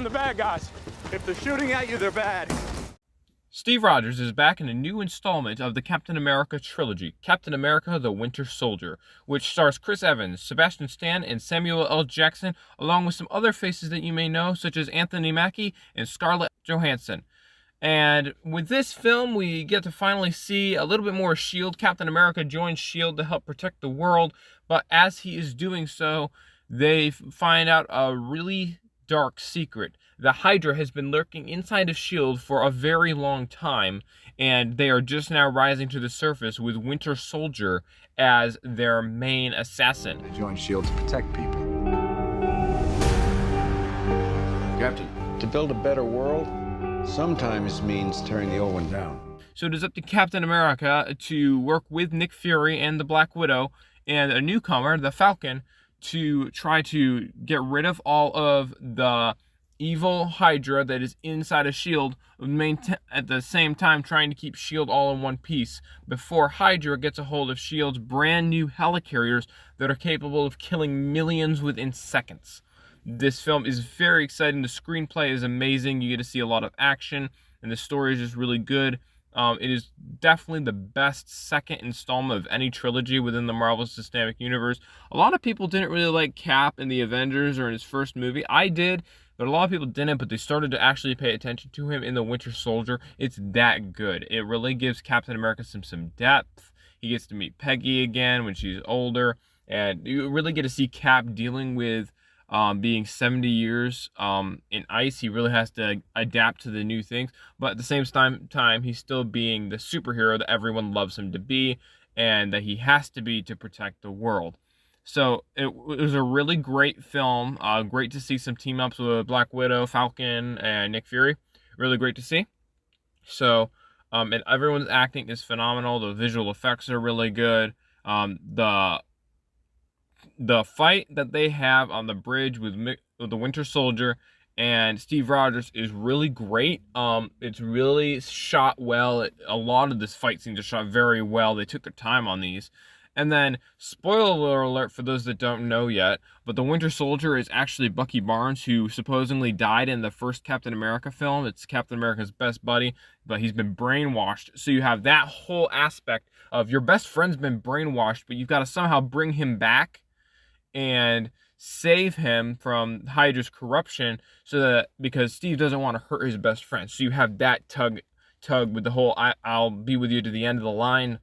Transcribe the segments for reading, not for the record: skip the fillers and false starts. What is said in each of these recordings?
the bad guys. If they're shooting at you, they're bad. Steve Rogers is back in a new installment of the Captain America trilogy, Captain America: The Winter Soldier, which stars Chris Evans, Sebastian Stan, and Samuel L. Jackson, along with some other faces that you may know, such as Anthony Mackie and Scarlett Johansson. And with this film, we get to finally see a little bit more of S.H.I.E.L.D. Captain America joins S.H.I.E.L.D. to help protect the world, but as he is doing so, they find out a really dark secret. The Hydra has been lurking inside of S.H.I.E.L.D. for a very long time, and they are just now rising to the surface with Winter Soldier as their main assassin. They joined S.H.I.E.L.D. to protect people. Captain, to build a better world, sometimes means tearing the old one down. So it is up to Captain America to work with Nick Fury and the Black Widow and a newcomer, the Falcon, to try to get rid of all of the evil Hydra that is inside of S.H.I.E.L.D. At the same time trying to keep S.H.I.E.L.D. all in one piece before Hydra gets a hold of S.H.I.E.L.D.'s brand new helicarriers that are capable of killing millions within seconds. This film is very exciting. The screenplay is amazing. You get to see a lot of action, and the story is just really good. It is definitely the best second installment of any trilogy within the Marvel Cinematic Universe. A lot of people didn't really like Cap in the Avengers or in his first movie. I did, but a lot of people didn't, but they started to actually pay attention to him in The Winter Soldier. It's that good. It really gives Captain America some depth. He gets to meet Peggy again when she's older, and you really get to see Cap dealing with being 70 years in ice. He really has to adapt to the new things, but at the same time he's still being the superhero that everyone loves him to be and that he has to be to protect the world. So it was a really great film. Great to see some team ups with Black Widow, Falcon, and Nick Fury. Really great to see. So and everyone's acting is phenomenal. The visual effects are really good. The fight that they have on the bridge with the Winter Soldier and Steve Rogers is really great. It's really shot well. A lot of this fight scenes are shot very well. They took their time on these. And then, spoiler alert for those that don't know yet, but the Winter Soldier is actually Bucky Barnes, who supposedly died in the first Captain America film. It's Captain America's best buddy, but he's been brainwashed. So you have that whole aspect of your best friend's been brainwashed, but you've got to somehow bring him back and save him from Hydra's corruption, so that because Steve doesn't want to hurt his best friend. So you have that tug with the whole I'll be with you to the end of the line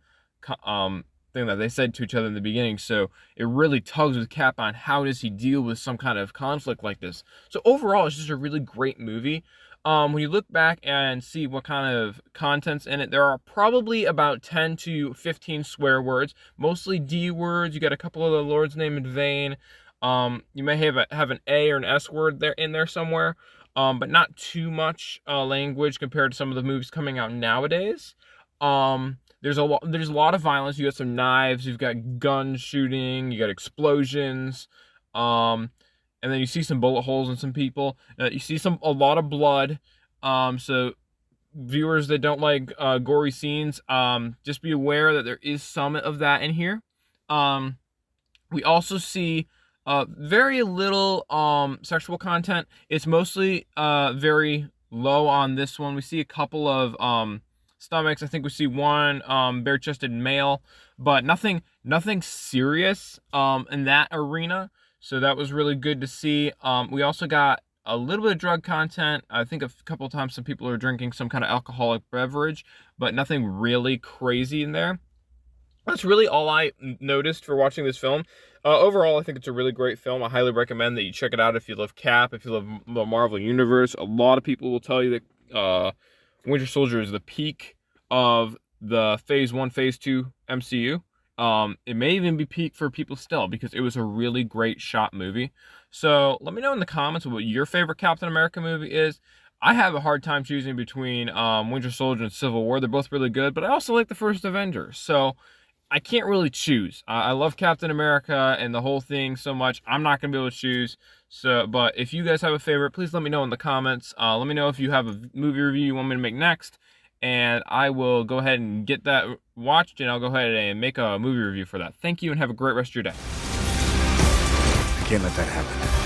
thing that they said to each other in the beginning. So it really tugs with Cap on how does he deal with some kind of conflict like this. So overall, it's just a really great movie. When you look back and see what kind of content's in it, there are probably about 10 to 15 swear words, mostly D words. You got a couple of the Lord's name in vain. You may have an A or an S word in there somewhere, but not too much language compared to some of the movies coming out nowadays. There's a lot of violence. You got some knives, you've got gun shooting, you got explosions. And then you see some bullet holes in some people. You see a lot of blood. So viewers that don't like gory scenes, just be aware that there is some of that in here. We also see very little sexual content. It's mostly very low on this one. We see a couple of stomachs. I think we see one bare-chested male, but nothing serious in that arena. So that was really good to see. We also got a little bit of drug content. I think a couple of times some people are drinking some kind of alcoholic beverage, but nothing really crazy in there. That's really all I noticed for watching this film. Overall, I think it's a really great film. I highly recommend that you check it out if you love Cap, if you love the Marvel Universe. A lot of people will tell you that Winter Soldier is the peak of the Phase 1, Phase 2 MCU. It may even be peak for people still because it was a really great shot movie. So let me know in the comments what your favorite Captain America movie is. I have a hard time choosing between Winter Soldier and Civil War. They're both really good, but I also like the first Avengers. So I can't really choose. I love Captain America and the whole thing so much. I'm not going to be able to choose. So, but if you guys have a favorite, please let me know in the comments. Let me know if you have a movie review you want me to make next. And I will go ahead and get that watched, and I'll go ahead and make a movie review for that. Thank you, and have a great rest of your day. I can't let that happen.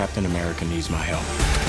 Captain America needs my help.